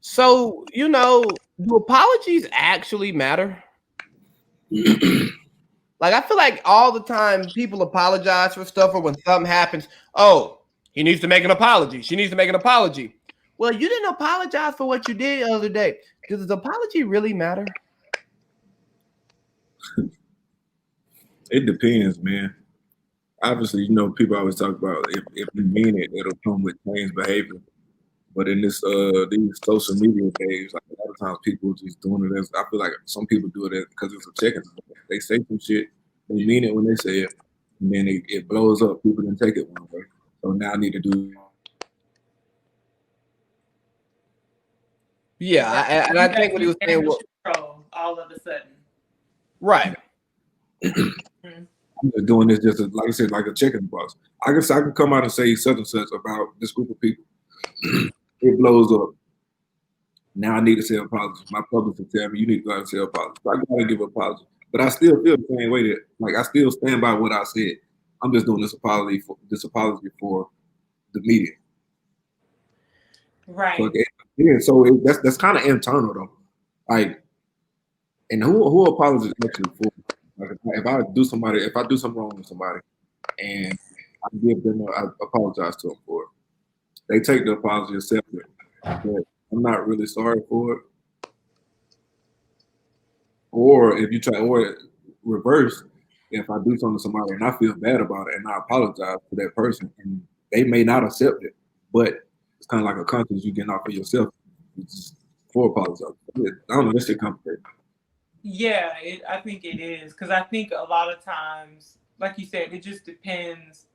So, do apologies actually matter? Like, I feel like all the time people apologize for stuff, or when something happens, oh, he needs to make an apology. She needs to make an apology. Well, you didn't apologize for what you did the other day. Does the apology really matter? It depends, man. Obviously, people always talk about if you mean it, it'll come with changed behavior. But in these social media days, like a lot of times people just doing it as I feel like some people do it because it's a checking. They say some shit, they mean it when they say it, and then it blows up. People didn't take it one way, so now I need to do something to change it. Yeah, Exactly. and You I got think what he you was saying damage was control all of a sudden. right. Mhm. I'm just doing this just like I said, like a checking box. I guess I can come out and say such and such about this group of people. It blows up. Now I need to say apology. My publicist tell me you need to go out and say apology. So I gotta give an apology. But I still feel the same way that like I still stand by what I said. I'm just doing this apology for the media. So Right. yeah, so that's kind of internal though. Like, and who apologizes actually for? Like if I do something wrong with somebody and I give them I apologize to them for it. They take the apology, accept it, but I'm not really sorry for it. Or if you try, or reverse, if I do something to somebody and I feel bad about it and I apologize to that person and they may not accept it, but it's kind of like a conscience you getting off of yourself. It's just for apologizing. I don't know. This shit complicated. Yeah, I think it is because I think a lot of times, like you said, it just depends.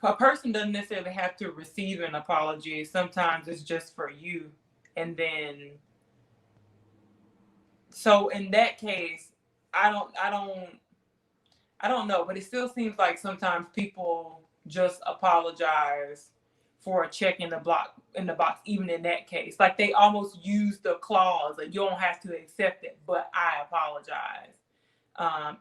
A person doesn't necessarily have to receive an apology. Sometimes it's just for you, and then so in that case, I don't, I don't, I don't know, but it still seems like sometimes people just apologize for a check in the block in the box, even in that case. Like they almost use the clause that you don't have to accept it, but I apologize.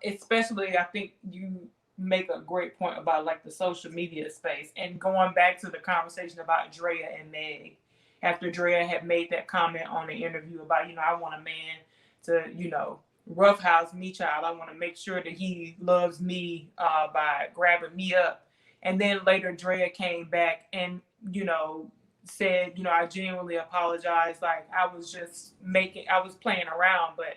Especially I think you make a great point about like the social media space and going back to the conversation about Drea and Meg after Drea had made that comment on the interview about, I want a man to, roughhouse me, child. I want to make sure that he loves me by grabbing me up. And then later Drea came back and, said, I genuinely apologize. Like I was playing around, but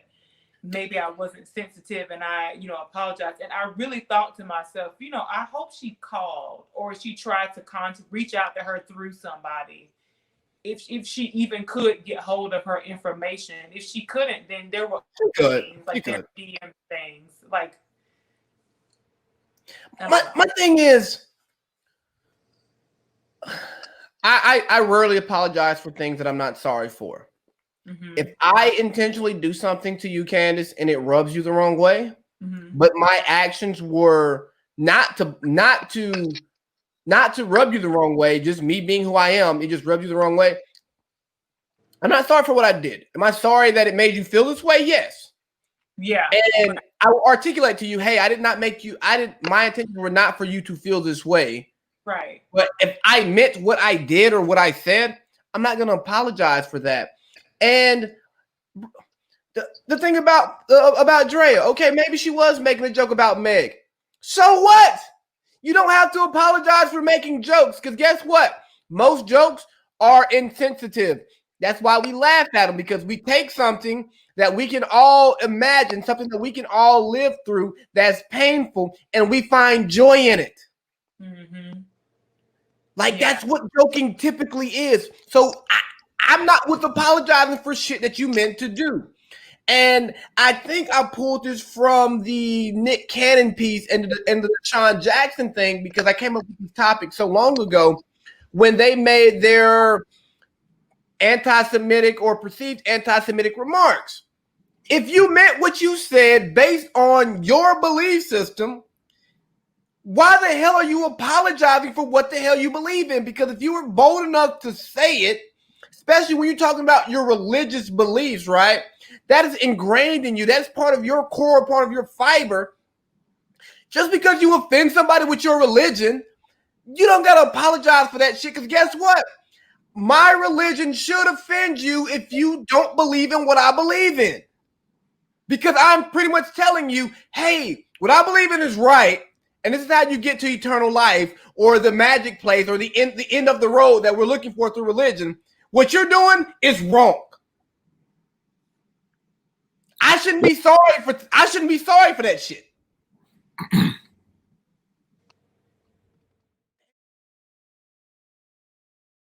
maybe I wasn't sensitive and I, apologized. And I really thought to myself, I hope she called or she tried to reach out to her through somebody. If she even could get hold of her information. If she couldn't, then there were She other could. means, She like there could. were DM things. Like, I My don't know. my thing is, I rarely apologize for things that I'm not sorry for. If Mm-hmm. I intentionally do something to you, Candace, and it rubs you the wrong way, Mm-hmm. but my actions were not to rub you the wrong way, just me being who I am, it just rubs you the wrong way. I'm not sorry for what I did. Am I sorry that it made you feel this way? Yes. Yeah. And I will articulate to you, hey, I did not make you, I did my intentions were not for you to feel this way. Right. But if I meant what I did or what I said, I'm not gonna apologize for that. And the thing about Drea, okay, maybe she was making a joke about Meg. So what? You don't have to apologize for making jokes because guess what? Most jokes are insensitive. That's why we laugh at them because we take something that we can all imagine, something that we can all live through that's painful, and we find joy in it. Mm-hmm. Like Yeah. that's what joking typically is. So I'm not with apologizing for shit that you meant to do. And I think I pulled this from the Nick Cannon piece and the Sean Jackson thing because I came up with this topic so long ago when they made their anti-Semitic or perceived anti-Semitic remarks. If you meant what you said based on your belief system, why the hell are you apologizing for what the hell you believe in? Because if you were bold enough to say it, especially when you're talking about your religious beliefs, right? That is ingrained in you. That's part of your core, part of your fiber. Just because you offend somebody with your religion, you don't got to apologize for that shit. Because guess what? my religion should offend you if you don't believe in what I believe in. Because I'm pretty much telling you, hey, what I believe in is right, and this is how you get to eternal life or the magic place or the end of the road that we're looking for through religion. What you're doing is wrong. I shouldn't be sorry for that shit.